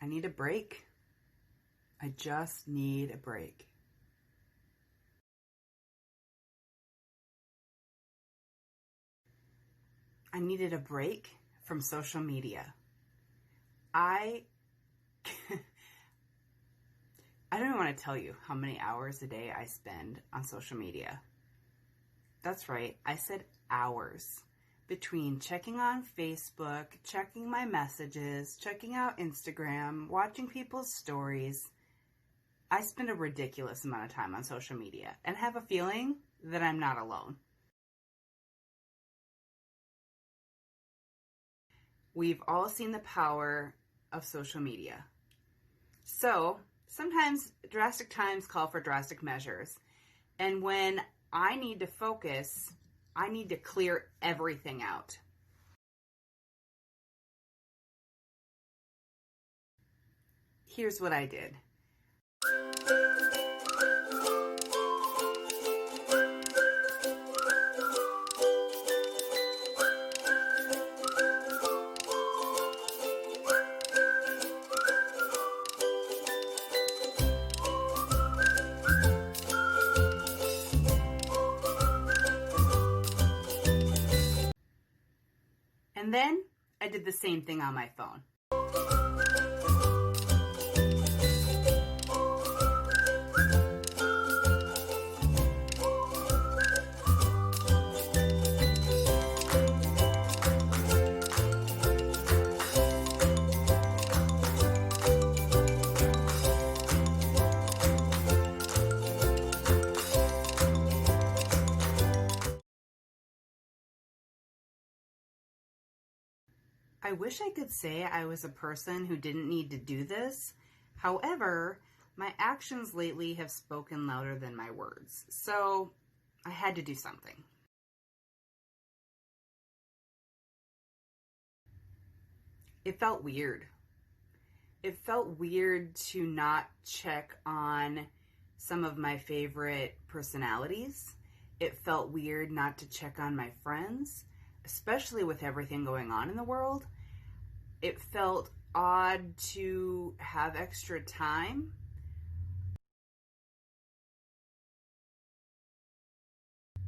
I need a break. I just need a break. I needed a break from social media. I don't even want to tell you how many hours a day I spend on social media. That's right, I said hours. Between checking on Facebook, checking my messages, checking out Instagram, watching people's stories, I spend a ridiculous amount of time on social media and have a feeling that I'm not alone. We've all seen the power of social media. So sometimes drastic times call for drastic measures. And when I need to focus, I need to clear everything out. Here's what I did. And then I did the same thing on my phone. I wish I could say I was a person who didn't need to do this. However, my actions lately have spoken louder than my words. So I had to do something. It felt weird. It felt weird to not check on some of my favorite personalities. It felt weird not to check on my friends, especially with everything going on in the world. It felt odd to have extra time.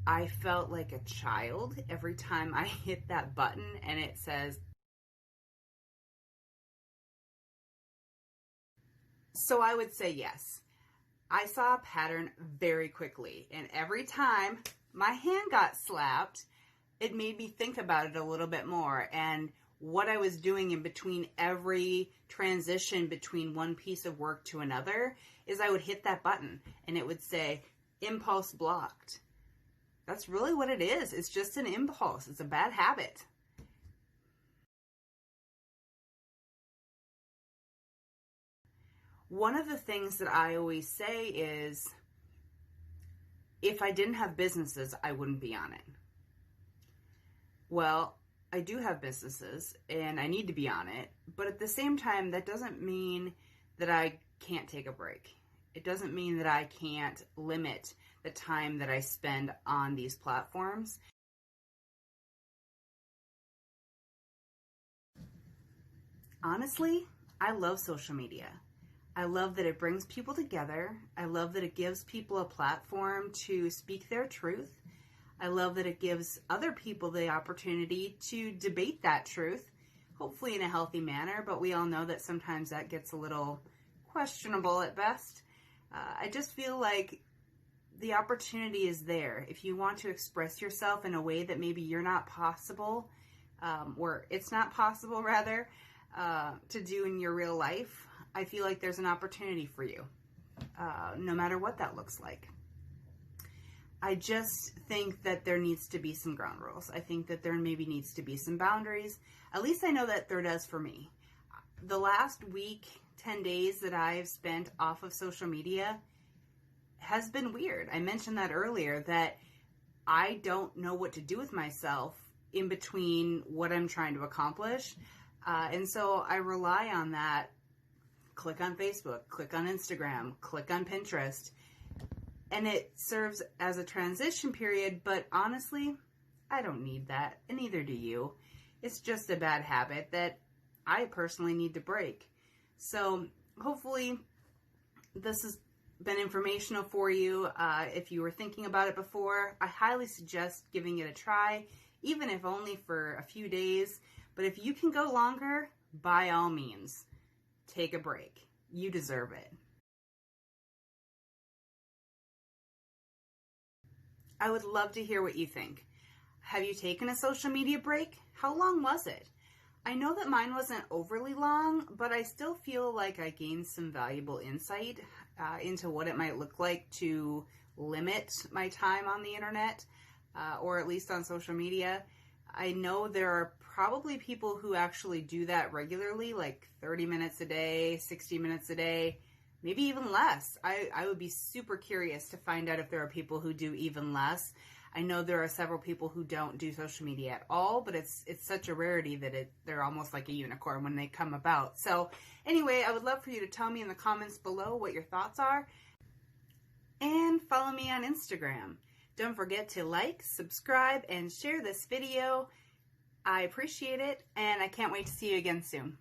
I felt like a child every time I hit that button and it says. So I would say yes. I saw a pattern very quickly, and every time my hand got slapped, it made me think about it a little bit more and what I was doing in between every transition between one piece of work to another is I would hit that button and it would say impulse blocked. That's really what it is. It's just an impulse. It's a bad habit. One of the things that I always say is if I didn't have businesses, I wouldn't be on it. Well, I do have businesses and I need to be on it, but at the same time, that doesn't mean that I can't take a break. It doesn't mean that I can't limit the time that I spend on these platforms. Honestly, I love social media. I love that it brings people together. I love that it gives people a platform to speak their truth. I love that it gives other people the opportunity to debate that truth, hopefully in a healthy manner, but we all know that sometimes that gets a little questionable at best. I just feel like the opportunity is there. If you want to express yourself in a way that maybe you're not possible, or it's not possible rather, to do in your real life, I feel like there's an opportunity for you, no matter what that looks like. I just think that there needs to be some ground rules. I think that there maybe needs to be some boundaries. At least I know that there does for me. The last week, 10 days that I've spent off of social media has been weird. I mentioned that earlier, that I don't know what to do with myself in between what I'm trying to accomplish. And so I rely on that. Click on Facebook, click on Instagram, click on Pinterest. And it serves as a transition period, but honestly, I don't need that, and neither do you. It's just a bad habit that I personally need to break. So hopefully this has been informational for you. If you were thinking about it before, I highly suggest giving it a try, even if only for a few days. But if you can go longer, by all means, take a break. You deserve it. I would love to hear what you think. Have you taken a social media break? How long was it? I know that mine wasn't overly long, but I still feel like I gained some valuable insight into what it might look like to limit my time on the internet, or at least on social media. I know there are probably people who actually do that regularly, like 30 minutes a day, 60 minutes a day, maybe even less. I would be super curious to find out if there are people who do even less. I know there are several people who don't do social media at all, but it's such a rarity that they're almost like a unicorn when they come about. So anyway, I would love for you to tell me in the comments below what your thoughts are, and follow me on Instagram. Don't forget to like, subscribe, and share this video. I appreciate it, and I can't wait to see you again soon.